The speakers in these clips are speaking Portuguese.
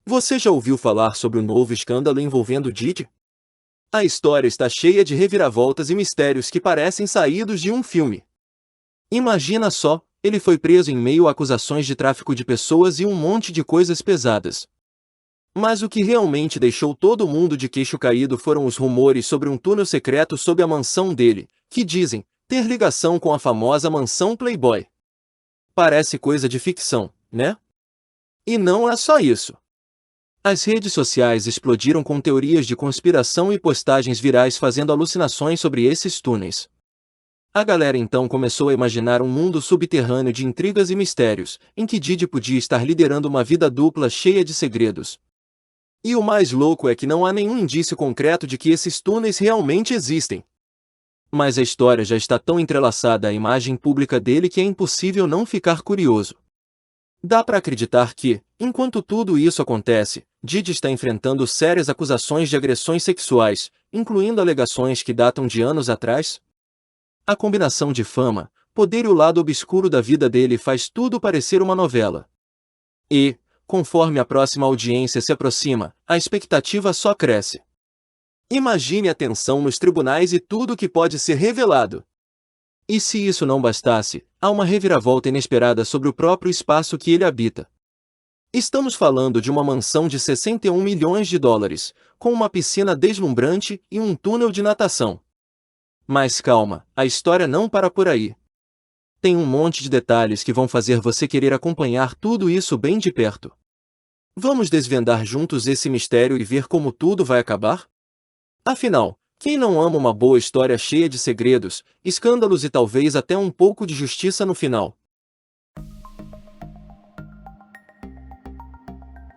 Você já ouviu falar sobre o novo escândalo envolvendo Diddy? A história está cheia de reviravoltas e mistérios que parecem saídos de um filme. Imagina só, ele foi preso em meio a acusações de tráfico de pessoas e um monte de coisas pesadas. Mas o que realmente deixou todo mundo de queixo caído foram os rumores sobre um túnel secreto sob a mansão dele, que dizem ter ligação com a famosa mansão Playboy. Parece coisa de ficção, né? E não é só isso. As redes sociais explodiram com teorias de conspiração e postagens virais fazendo alucinações sobre esses túneis. A galera então começou a imaginar um mundo subterrâneo de intrigas e mistérios, em que Diddy podia estar liderando uma vida dupla cheia de segredos. E o mais louco é que não há nenhum indício concreto de que esses túneis realmente existem. Mas a história já está tão entrelaçada à imagem pública dele que é impossível não ficar curioso. Dá para acreditar que, enquanto tudo isso acontece, Diddy está enfrentando sérias acusações de agressões sexuais, incluindo alegações que datam de anos atrás? A combinação de fama, poder e o lado obscuro da vida dele faz tudo parecer uma novela. E, conforme a próxima audiência se aproxima, a expectativa só cresce. Imagine a tensão nos tribunais e tudo o que pode ser revelado. E se isso não bastasse, há uma reviravolta inesperada sobre o próprio espaço que ele habita. Estamos falando de uma mansão de 61 milhões de dólares, com uma piscina deslumbrante e um túnel de natação. Mas calma, a história não para por aí. Tem um monte de detalhes que vão fazer você querer acompanhar tudo isso bem de perto. Vamos desvendar juntos esse mistério e ver como tudo vai acabar? Afinal, quem não ama uma boa história cheia de segredos, escândalos e talvez até um pouco de justiça no final?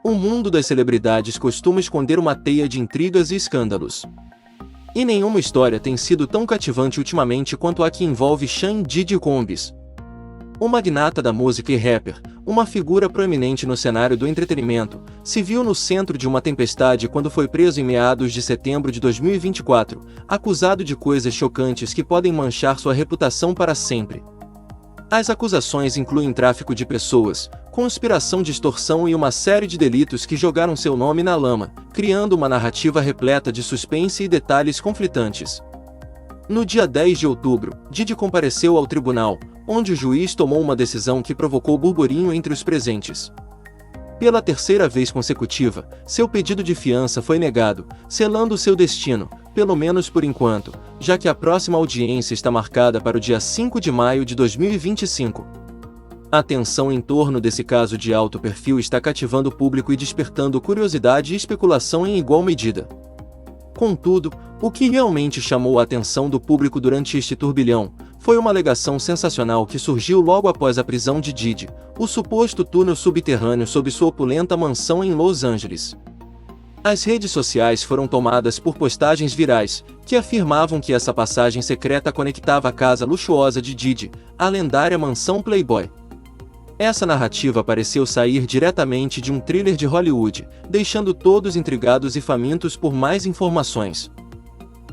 O mundo das celebridades costuma esconder uma teia de intrigas e escândalos. E nenhuma história tem sido tão cativante ultimamente quanto a que envolve Sean Diddy Combs. O magnata da música e rapper, uma figura proeminente no cenário do entretenimento, se viu no centro de uma tempestade quando foi preso em meados de setembro de 2024, acusado de coisas chocantes que podem manchar sua reputação para sempre. As acusações incluem tráfico de pessoas, conspiração de extorsão e uma série de delitos que jogaram seu nome na lama, criando uma narrativa repleta de suspense e detalhes conflitantes. No dia 10 de outubro, Diddy compareceu ao tribunal, onde o juiz tomou uma decisão que provocou burburinho entre os presentes. Pela terceira vez consecutiva, seu pedido de fiança foi negado, selando seu destino, pelo menos por enquanto, já que a próxima audiência está marcada para o dia 5 de maio de 2025. A tensão em torno desse caso de alto perfil está cativando o público e despertando curiosidade e especulação em igual medida. Contudo, o que realmente chamou a atenção do público durante este turbilhão foi uma alegação sensacional que surgiu logo após a prisão de Diddy, o suposto túnel subterrâneo sob sua opulenta mansão em Los Angeles. As redes sociais foram tomadas por postagens virais, que afirmavam que essa passagem secreta conectava a casa luxuosa de Diddy, à lendária mansão Playboy. Essa narrativa pareceu sair diretamente de um thriller de Hollywood, deixando todos intrigados e famintos por mais informações.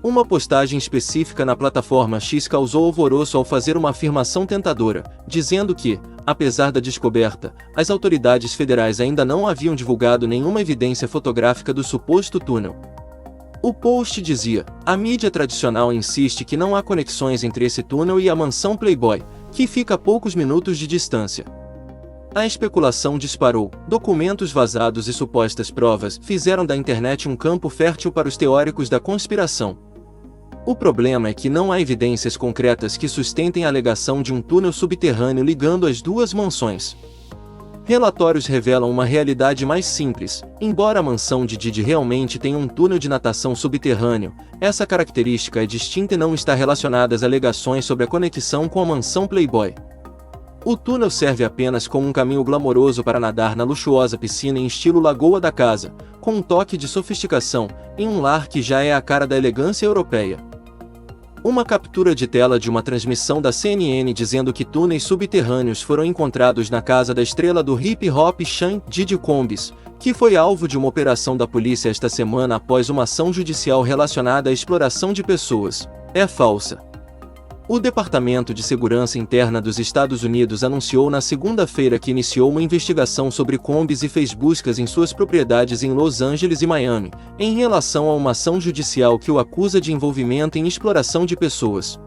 Uma postagem específica na plataforma X causou alvoroço ao fazer uma afirmação tentadora, dizendo que, apesar da descoberta, as autoridades federais ainda não haviam divulgado nenhuma evidência fotográfica do suposto túnel. O post dizia: a mídia tradicional insiste que não há conexões entre esse túnel e a mansão Playboy, que fica a poucos minutos de distância. A especulação disparou, documentos vazados e supostas provas fizeram da internet um campo fértil para os teóricos da conspiração. O problema é que não há evidências concretas que sustentem a alegação de um túnel subterrâneo ligando as duas mansões. Relatórios revelam uma realidade mais simples. Embora a mansão de Diddy realmente tenha um túnel de natação subterrâneo, essa característica é distinta e não está relacionada às alegações sobre a conexão com a mansão Playboy. O túnel serve apenas como um caminho glamouroso para nadar na luxuosa piscina em estilo Lagoa da Casa, com um toque de sofisticação, em um lar que já é a cara da elegância europeia. Uma captura de tela de uma transmissão da CNN dizendo que túneis subterrâneos foram encontrados na casa da estrela do hip-hop Sean Diddy Combs, que foi alvo de uma operação da polícia esta semana após uma ação judicial relacionada à exploração de pessoas, é falsa. O Departamento de Segurança Interna dos Estados Unidos anunciou na segunda-feira que iniciou uma investigação sobre combis e fez buscas em suas propriedades em Los Angeles e Miami, em relação a uma ação judicial que o acusa de envolvimento em exploração de pessoas.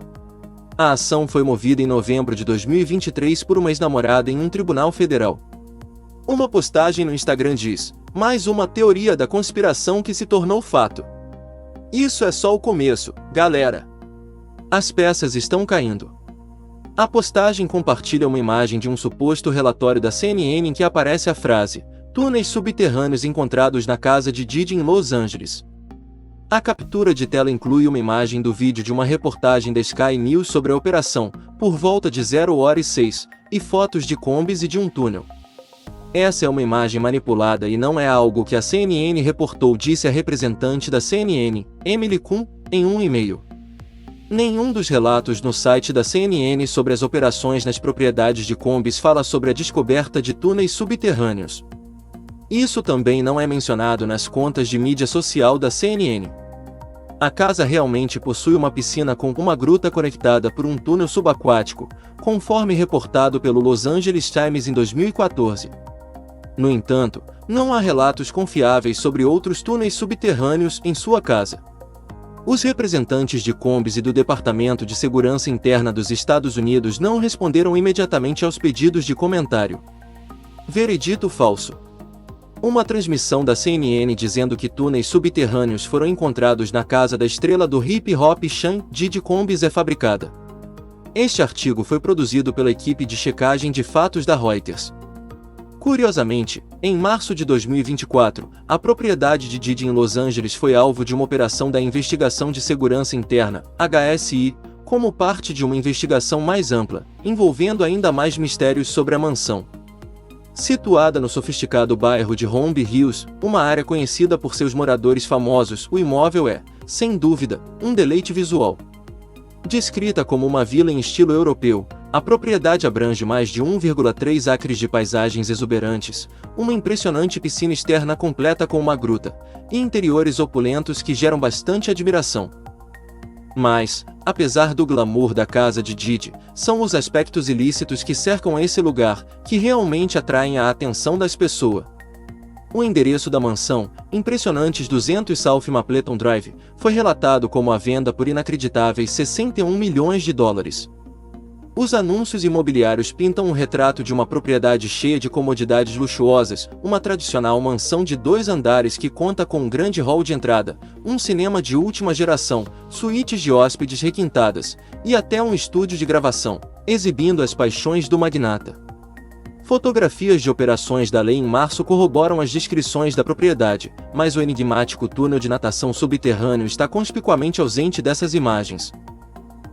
A ação foi movida em novembro de 2023 por uma ex-namorada em um tribunal federal. Uma postagem no Instagram diz: "Mais uma teoria da conspiração que se tornou fato. Isso é só o começo, galera. As peças estão caindo." A postagem compartilha uma imagem de um suposto relatório da CNN em que aparece a frase: "túneis subterrâneos encontrados na casa de Diddy em Los Angeles." A captura de tela inclui uma imagem do vídeo de uma reportagem da Sky News sobre a operação, por volta de 0h06, e fotos de combis e de um túnel. Essa é uma imagem manipulada e não é algo que a CNN reportou, disse a representante da CNN, Emily Kuhn, em um e-mail. Nenhum dos relatos no site da CNN sobre as operações nas propriedades de combis fala sobre a descoberta de túneis subterrâneos. Isso também não é mencionado nas contas de mídia social da CNN. A casa realmente possui uma piscina com uma gruta conectada por um túnel subaquático, conforme reportado pelo Los Angeles Times em 2014. No entanto, não há relatos confiáveis sobre outros túneis subterrâneos em sua casa. Os representantes de combis e do Departamento de Segurança Interna dos Estados Unidos não responderam imediatamente aos pedidos de comentário. Veredito falso. Uma transmissão da CNN dizendo que túneis subterrâneos foram encontrados na casa da estrela do hip hop Sean Diddy Combs é fabricada. Este artigo foi produzido pela equipe de checagem de fatos da Reuters. Curiosamente, em março de 2024, a propriedade de Diddy em Los Angeles foi alvo de uma operação da Investigação de Segurança Interna, HSI, como parte de uma investigação mais ampla, envolvendo ainda mais mistérios sobre a mansão. Situada no sofisticado bairro de Holmby Hills, uma área conhecida por seus moradores famosos, o imóvel é, sem dúvida, um deleite visual. Descrita como uma vila em estilo europeu, a propriedade abrange mais de 1,3 acres de paisagens exuberantes, uma impressionante piscina externa completa com uma gruta, e interiores opulentos que geram bastante admiração. Mas, apesar do glamour da casa de Diddy, são os aspectos ilícitos que cercam esse lugar que realmente atraem a atenção das pessoas. O endereço da mansão, impressionantes 200 South Mapleton Drive, foi relatado como à venda por inacreditáveis $61 milhões. Os anúncios imobiliários pintam um retrato de uma propriedade cheia de comodidades luxuosas, uma tradicional mansão de 2 andares que conta com um grande hall de entrada, um cinema de última geração, suítes de hóspedes requintadas, e até um estúdio de gravação, exibindo as paixões do magnata. Fotografias de operações da lei em março corroboram as descrições da propriedade, mas o enigmático túnel de natação subterrâneo está conspicuamente ausente dessas imagens.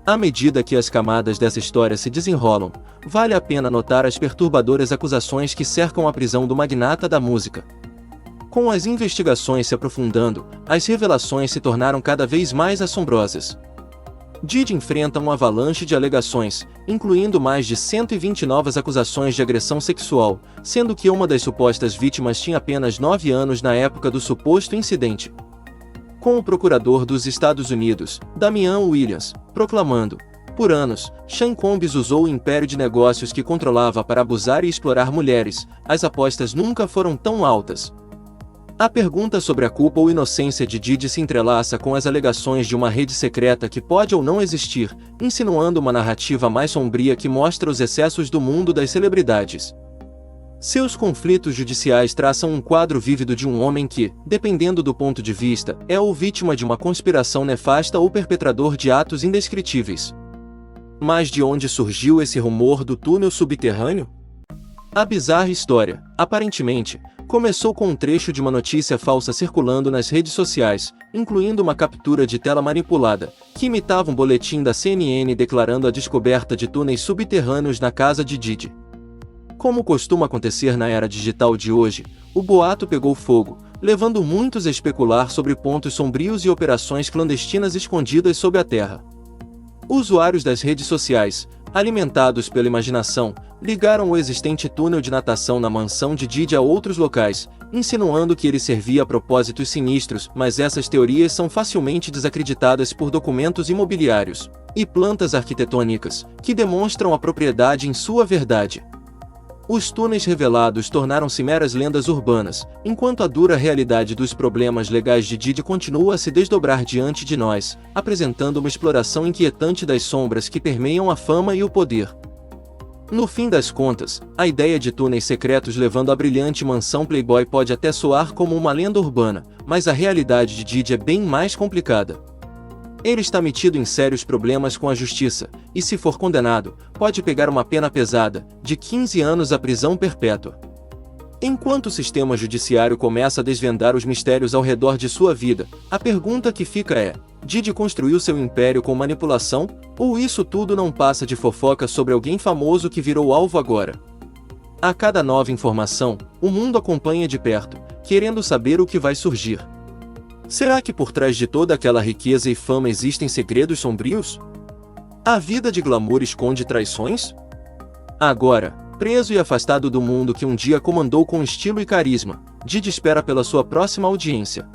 À medida que as camadas dessa história se desenrolam, vale a pena notar as perturbadoras acusações que cercam a prisão do magnata da música. Com as investigações se aprofundando, as revelações se tornaram cada vez mais assombrosas. Diddy enfrenta uma avalanche de alegações, incluindo mais de 120 novas acusações de agressão sexual, sendo que uma das supostas vítimas tinha apenas 9 anos na época do suposto incidente. Com o procurador dos Estados Unidos, Damian Williams, proclamando: "Por anos, Sean Combs usou o império de negócios que controlava para abusar e explorar mulheres, as apostas nunca foram tão altas." A pergunta sobre a culpa ou inocência de Diddy se entrelaça com as alegações de uma rede secreta que pode ou não existir, insinuando uma narrativa mais sombria que mostra os excessos do mundo das celebridades. Seus conflitos judiciais traçam um quadro vívido de um homem que, dependendo do ponto de vista, é ou vítima de uma conspiração nefasta ou perpetrador de atos indescritíveis. Mas de onde surgiu esse rumor do túnel subterrâneo? A bizarra história, aparentemente, começou com um trecho de uma notícia falsa circulando nas redes sociais, incluindo uma captura de tela manipulada, que imitava um boletim da CNN declarando a descoberta de túneis subterrâneos na casa de Diddy. Como costuma acontecer na era digital de hoje, o boato pegou fogo, levando muitos a especular sobre pontos sombrios e operações clandestinas escondidas sob a terra. Usuários das redes sociais, alimentados pela imaginação, ligaram o existente túnel de natação na mansão de Didi a outros locais, insinuando que ele servia a propósitos sinistros, mas essas teorias são facilmente desacreditadas por documentos imobiliários e plantas arquitetônicas, que demonstram a propriedade em sua verdade. Os túneis revelados tornaram-se meras lendas urbanas, enquanto a dura realidade dos problemas legais de Didi continua a se desdobrar diante de nós, apresentando uma exploração inquietante das sombras que permeiam a fama e o poder. No fim das contas, a ideia de túneis secretos levando à brilhante mansão Playboy pode até soar como uma lenda urbana, mas a realidade de Didi é bem mais complicada. Ele está metido em sérios problemas com a justiça, e se for condenado, pode pegar uma pena pesada, de 15 anos à prisão perpétua. Enquanto o sistema judiciário começa a desvendar os mistérios ao redor de sua vida, a pergunta que fica é: Didi construiu seu império com manipulação, ou isso tudo não passa de fofoca sobre alguém famoso que virou alvo agora? A cada nova informação, o mundo acompanha de perto, querendo saber o que vai surgir. Será que por trás de toda aquela riqueza e fama existem segredos sombrios? A vida de glamour esconde traições? Agora, preso e afastado do mundo que um dia comandou com estilo e carisma, Didi espera pela sua próxima audiência.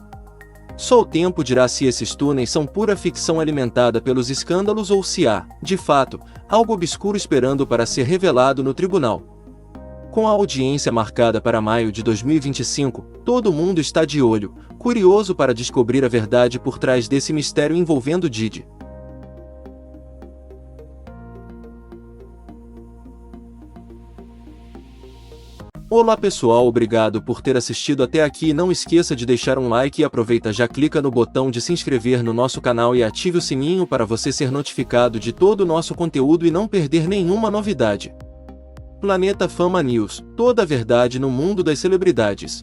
Só o tempo dirá se esses túneis são pura ficção alimentada pelos escândalos ou se há, de fato, algo obscuro esperando para ser revelado no tribunal. Com a audiência marcada para maio de 2025, todo mundo está de olho, curioso para descobrir a verdade por trás desse mistério envolvendo Didi. Olá pessoal, obrigado por ter assistido até aqui e não esqueça de deixar um like e aproveita já clica no botão de se inscrever no nosso canal e ative o sininho para você ser notificado de todo o nosso conteúdo e não perder nenhuma novidade. Planeta Fama News, toda a verdade no mundo das celebridades.